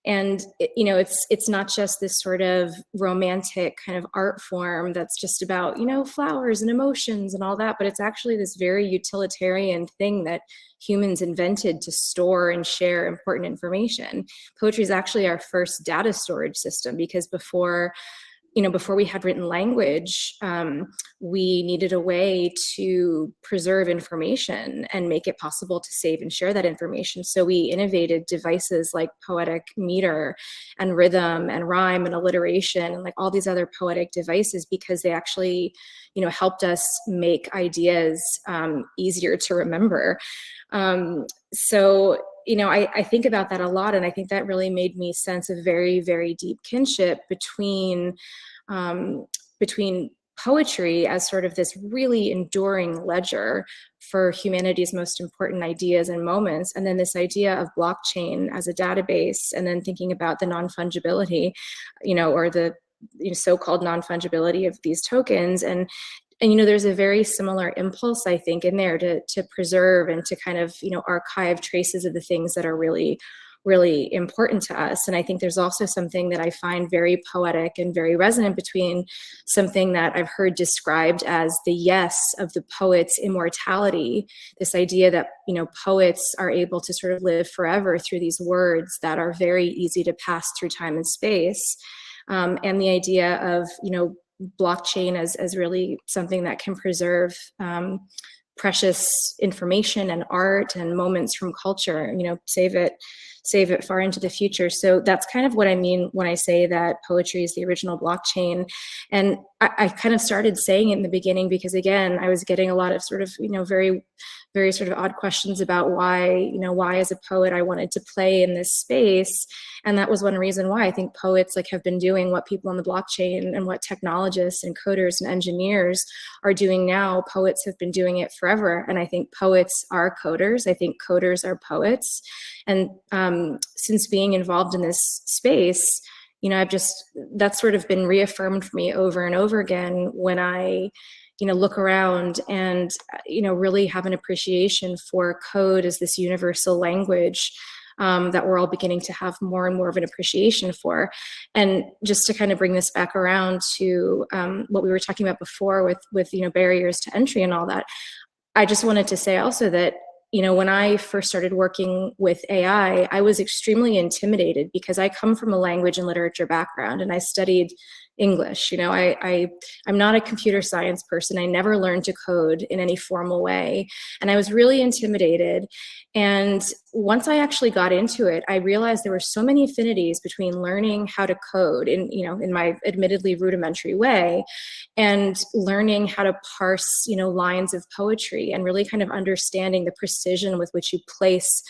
And you know, it's not just this sort of romantic kind of art form that's just about, you know, flowers and emotions and all that, but it's actually this very utilitarian thing that humans invented to store and share important information. Poetry is actually our first data storage system, because before we had written language, we needed a way to preserve information and make it possible to save and share that information. So we innovated devices like poetic meter and rhythm and rhyme and alliteration and like all these other poetic devices, because they actually, you know, helped us make ideas easier to remember. So, you know, I think about that a lot, and I think that really made me sense a very, very deep kinship between poetry as sort of this really enduring ledger for humanity's most important ideas and moments, and then this idea of blockchain as a database, and then thinking about the non-fungibility, you know, or the, you know, so-called non-fungibility of these tokens. And you know, there's a very similar impulse, I think, in there to preserve and to kind of, you know, archive traces of the things that are really, really important to us. And I think there's also something that I find very poetic and very resonant between something that I've heard described as the yes of the poet's immortality, this idea that, you know, poets are able to sort of live forever through these words that are very easy to pass through time and space. And the idea of, you know, blockchain as really something that can preserve precious information and art and moments from culture, you know, save it far into the future. So that's kind of what I mean when I say that poetry is the original blockchain. And I kind of started saying it in the beginning because, again, I was getting a lot of sort of, you know, very, very sort of odd questions about why, you know, why as a poet I wanted to play in this space. And that was one reason why I think poets like have been doing what people on the blockchain and what technologists and coders and engineers are doing now. Poets have been doing it forever. And I think poets are coders. I think coders are poets. And since being involved in this space, you know, that's sort of been reaffirmed for me over and over again when I, you know, look around and, you know, really have an appreciation for code as this universal language that we're all beginning to have more and more of an appreciation for. And just to kind of bring this back around to what we were talking about before with, you know, barriers to entry and all that, I just wanted to say also that, you know, when I first started working with AI, I was extremely intimidated because I come from a language and literature background and I studied English. You know, I'm not a computer science person. I never learned to code in any formal way. And I was really intimidated. And once I actually got into it, I realized there were so many affinities between learning how to code in my admittedly rudimentary way and learning how to parse, you know, lines of poetry and really kind of understanding the precision with which you place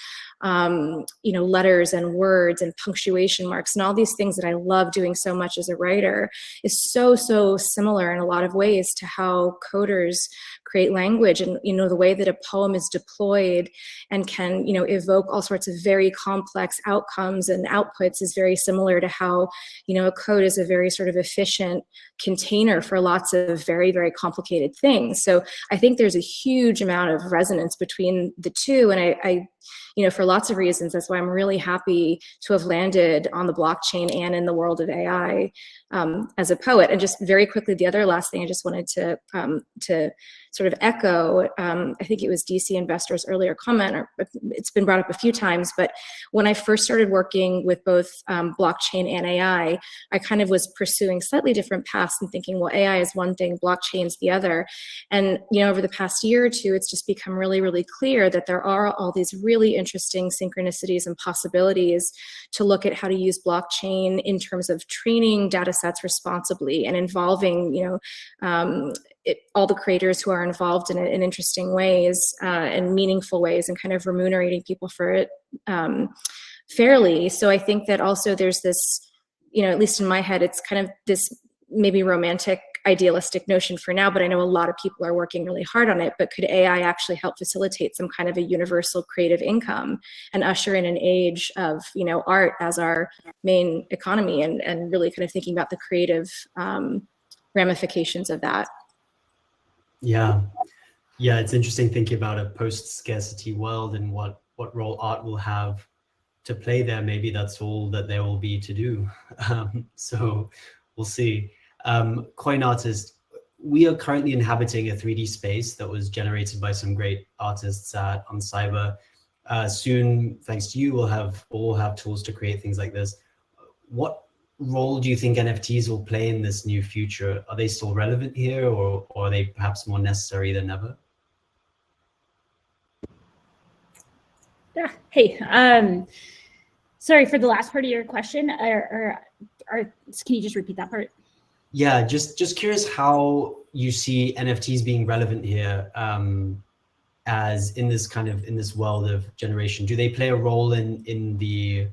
you know, letters and words and punctuation marks and all these things that I love doing so much as a writer is so, so similar in a lot of ways to how coders create language, and the way that a poem is deployed and can evoke all sorts of very complex outcomes and outputs is very similar to how a code is a very sort of efficient container for lots of very, very complicated things. So I think there's a huge amount of resonance between the two, and I for lots of reasons, that's why I'm really happy to have landed on the blockchain and in the world of AI as a poet. And just very quickly, the other last thing I just wanted to sort of echo, I think it was DCinvestor's earlier comment, or it's been brought up a few times, but when I first started working with both blockchain and AI, I kind of was pursuing slightly different paths and thinking, well, AI is one thing, blockchain's the other. And over the past year or two, it's just become really, really clear that there are all these really interesting synchronicities and possibilities to look at how to use blockchain in terms of training data sets responsibly and involving, all the creators who are involved in it in interesting ways and meaningful ways, and kind of remunerating people for it fairly. So I think that also there's this, at least in my head, it's kind of this maybe romantic, idealistic notion for now, but I know a lot of people are working really hard on it. But could AI actually help facilitate some kind of a universal creative income and usher in an age of, art as our main economy, and really kind of thinking about the creative ramifications of that? Yeah, it's interesting thinking about a post-scarcity world and what role art will have to play there. Maybe that's all that there will be to do. So we'll see. Coin artist, we are currently inhabiting a 3D space that was generated by some great artists at oncyber. Soon, thanks to you, we'll have tools to create things like this. What role do you think NFTs will play in this new future? Are they still relevant here, or are they perhaps more necessary than ever? Yeah. Hey, sorry for the last part of your question. Or can you just repeat that part? Yeah, just curious how you see NFTs being relevant here, as in this world of generation. Do they play a role in the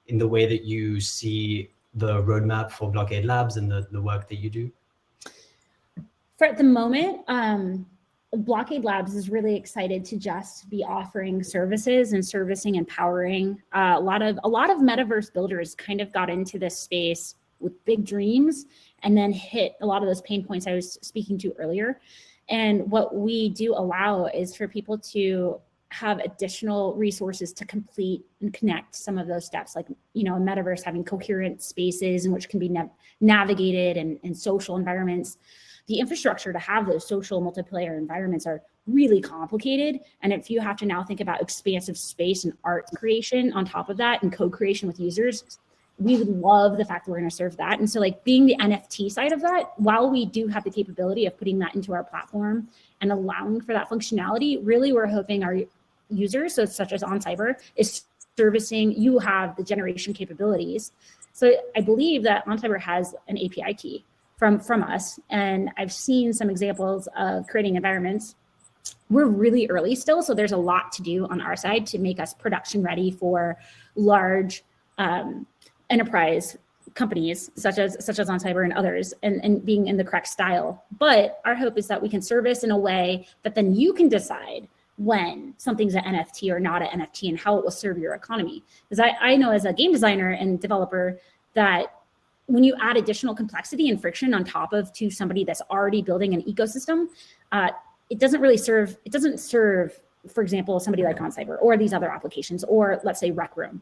way that you see the roadmap for Blockade Labs and the work that you do? For at the moment, Blockade Labs is really excited to just be offering services and servicing and powering. A lot of metaverse builders kind of got into this space with big dreams and then hit a lot of those pain points I was speaking to earlier. And what we do allow is for people to have additional resources to complete and connect some of those steps, like, a metaverse having coherent spaces in which can be navigated, and social environments. The infrastructure to have those social multiplayer environments are really complicated. And if you have to now think about expansive space and art creation on top of that and co-creation with users, we would love the fact that we're going to serve that. And so, like, being the NFT side of that, while we do have the capability of putting that into our platform and allowing for that functionality, really we're hoping our users, so such as oncyber, is servicing, you have the generation capabilities. So I believe that oncyber has an API key from us, and I've seen some examples of creating environments. We're really early still, so there's a lot to do on our side to make us production ready for large enterprise companies such as oncyber and others, and being in the correct style. But our hope is that we can service in a way that then you can decide when something's an NFT or not an NFT and how it will serve your economy. Because I know as a game designer and developer that when you add additional complexity and friction on top of to somebody that's already building an ecosystem, it doesn't serve, for example, somebody like oncyber or these other applications, or let's say Rec Room.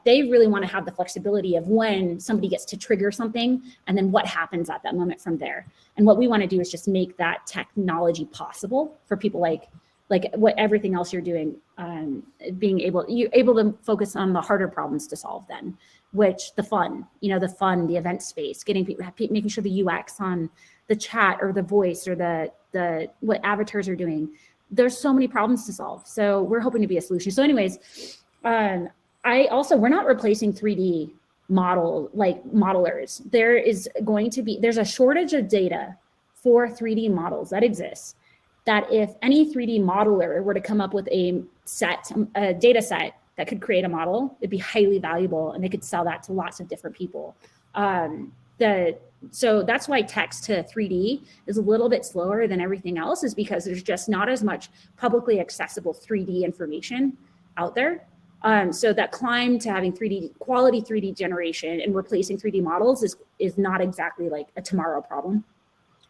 They really want to have the flexibility of when somebody gets to trigger something and then what happens at that moment from there. And what we want to do is just make that technology possible for people like what everything else you're doing, being able to focus on the harder problems to solve then, which the event space, getting people, making sure the UX on the chat or the voice or the what avatars are doing. There's so many problems to solve. So we're hoping to be a solution. So anyways, we're not replacing 3D modelers. There's a shortage of data for 3D models that exists, that if any 3D modeler were to come up with a data set that could create a model, it'd be highly valuable and they could sell that to lots of different people. So that's why text to 3D is a little bit slower than everything else, is because there's just not as much publicly accessible 3D information out there. So that climb to having quality 3D generation and replacing 3D models is not exactly like a tomorrow problem.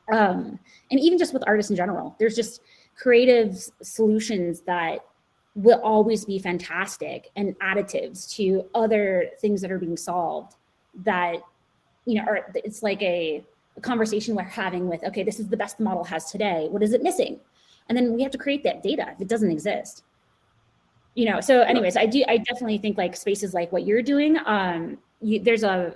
And even just with artists in general, there's just creative solutions that will always be fantastic and additives to other things that are being solved that, it's like a conversation we're having with, okay, this is the best the model has today. What is it missing? And then we have to create that data if it doesn't exist. So anyways, I definitely think like spaces like what you're doing, there's a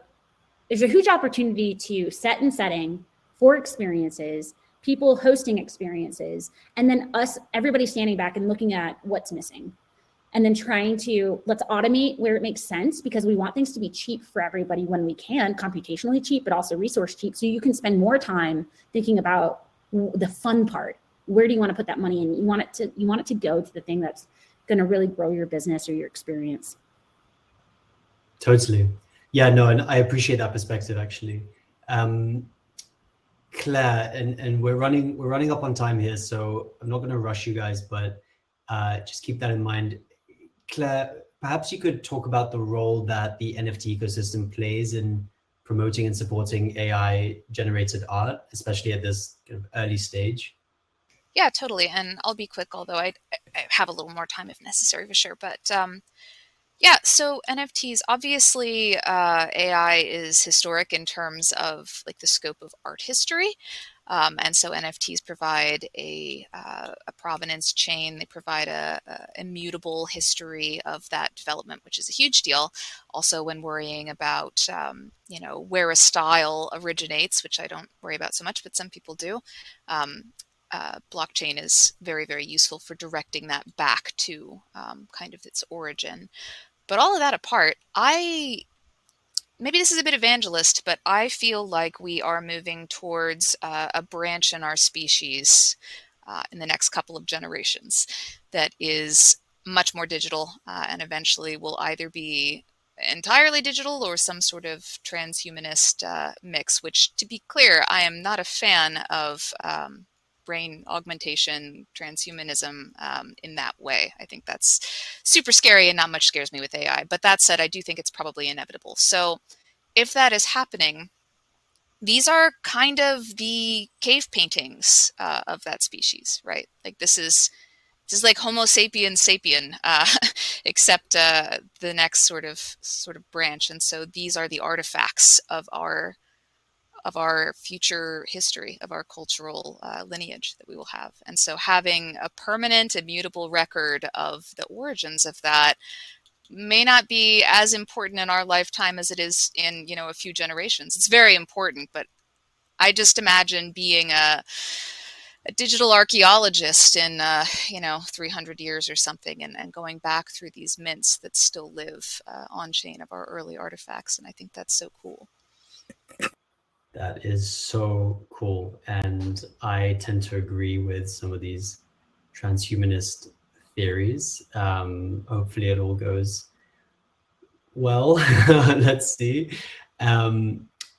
huge opportunity to set and setting for experiences, people hosting experiences, and then everybody standing back and looking at what's missing. And then let's automate where it makes sense, because we want things to be cheap for everybody when we can, computationally cheap, but also resource cheap. So you can spend more time thinking about the fun part. Where do you want to put that money in? You want it to go to the thing that's going to really grow your business or your experience. Totally. Yeah, no, and I appreciate that perspective actually. Claire, and we're running up on time here, so I'm not going to rush you guys, but just keep that in mind. Claire, perhaps you could talk about the role that the NFT ecosystem plays in promoting and supporting AI-generated art, especially at this kind of early stage. Yeah, totally. And I'll be quick, although I have a little more time if necessary for sure. But yeah, so NFTs, obviously AI is historic in terms of like the scope of art history. And so NFTs provide a provenance chain. They provide a immutable history of that development, which is a huge deal. Also, when worrying about where a style originates, which I don't worry about so much, but some people do. Blockchain is very, very useful for directing that back to kind of its origin. But all of that apart, maybe this is a bit evangelist, but I feel like we are moving towards a branch in our species in the next couple of generations that is much more digital and eventually will either be entirely digital or some sort of transhumanist mix, which, to be clear, I am not a fan of brain augmentation, transhumanism in that way. I think that's super scary and not much scares me with AI. But that said, I do think it's probably inevitable. So if that is happening, these are kind of the cave paintings of that species, right? Like this is like Homo sapiens sapien, except the next sort of branch. And so these are the artifacts of our future history, of our cultural lineage that we will have. And so having a permanent, immutable record of the origins of that may not be as important in our lifetime as it is in, a few generations. It's very important, but I just imagine being a digital archaeologist in, 300 years or something and going back through these mints that still live on chain of our early artifacts. And I think that's so cool. That is so cool. And I tend to agree with some of these transhumanist theories. Hopefully it all goes well. Let's see.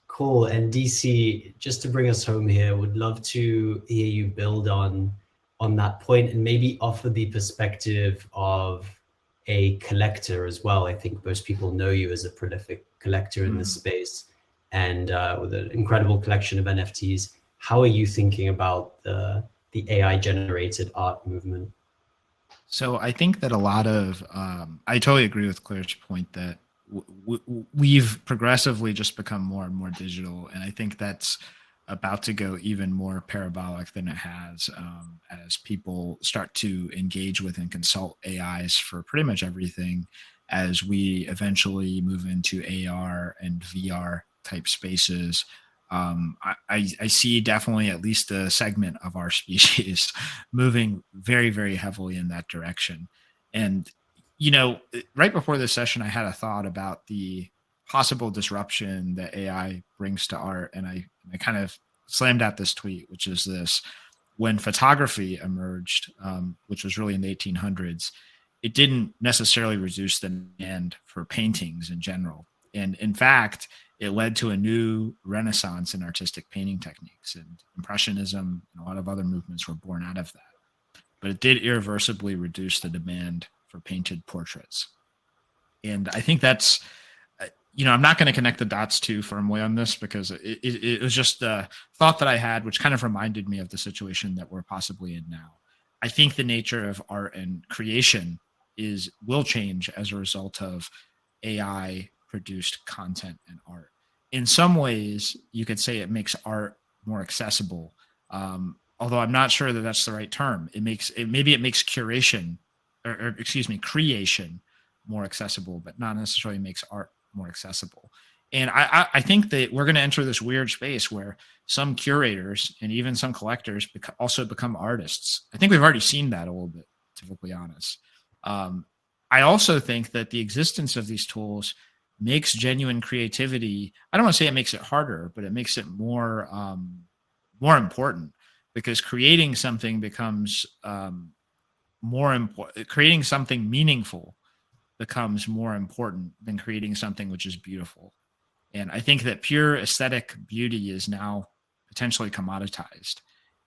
Cool. And DC, just to bring us home here, would love to hear you build on that point and maybe offer the perspective of a collector as well. I think most people know you as a prolific collector in this space. And with an incredible collection of NFTs, how are you thinking about the AI-generated art movement? So I think that a lot of, I totally agree with Claire's point that we've progressively just become more and more digital. And I think that's about to go even more parabolic than it has as people start to engage with and consult AIs for pretty much everything as we eventually move into AR and VR type spaces. I see definitely at least a segment of our species moving very, very heavily in that direction. And, right before this session, I had a thought about the possible disruption that AI brings to art. And I kind of slammed out this tweet, which is this: when photography emerged, which was really in the 1800s, it didn't necessarily reduce the demand for paintings in general. And in fact, it led to a new renaissance in artistic painting techniques, and Impressionism and a lot of other movements were born out of that. But it did irreversibly reduce the demand for painted portraits. And I think that's, I'm not going to connect the dots too firmly on this, because it was just a thought that I had, which kind of reminded me of the situation that we're possibly in now. I think the nature of art and creation will change as a result of AI produced content and art. In some ways, you could say it makes art more accessible, although I'm not sure that that's the right term. Maybe it makes creation more accessible, but not necessarily makes art more accessible. And I think that we're going to enter this weird space where some curators and even some collectors also become artists. I think we've already seen that a little bit, to be honest. I also think that the existence of these tools makes genuine creativity, I don't want to say it makes it harder, but it makes it more important, because creating something becomes more important. Creating something meaningful becomes more important than creating something which is beautiful. And I think that pure aesthetic beauty is now potentially commoditized.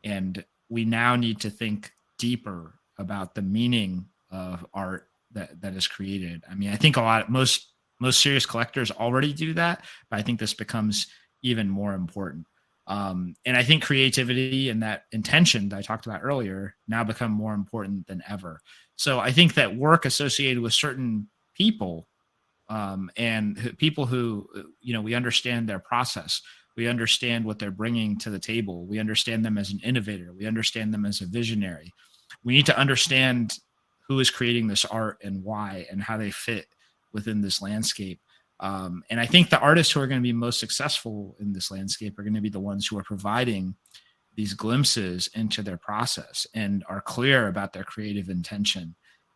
And we now need to think deeper about the meaning of art that is created. I mean, I think most serious collectors already do that, but I think this becomes even more important. And I think creativity and that intention that I talked about earlier now become more important than ever. So I think that work associated with certain people, and people who, we understand their process, we understand what they're bringing to the table, we understand them as an innovator, we understand them as a visionary. We need to understand who is creating this art and why, and how they fit within this landscape. And I think the artists who are going to be most successful in this landscape are going to be the ones who are providing these glimpses into their process and are clear about their creative intention.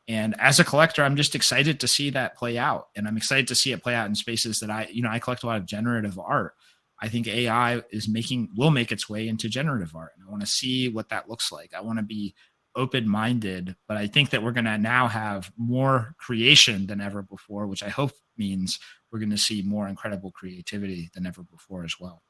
And as a collector, I'm just excited to see that play out. And I'm excited to see it play out in spaces that I collect a lot of generative art. I think AI will make its way into generative art. And I want to see what that looks like. I want to be open-minded, but I think that we're going to now have more creation than ever before, which I hope means we're going to see more incredible creativity than ever before as well.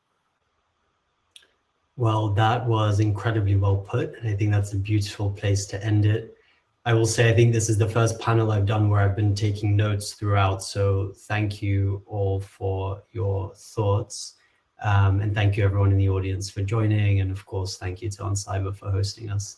Well, that was incredibly well put, and I think that's a beautiful place to end it. I will say, I think this is the first panel I've done where I've been taking notes throughout, so thank you all for your thoughts. And thank you everyone in the audience for joining, and of course, thank you to oncyber for hosting us.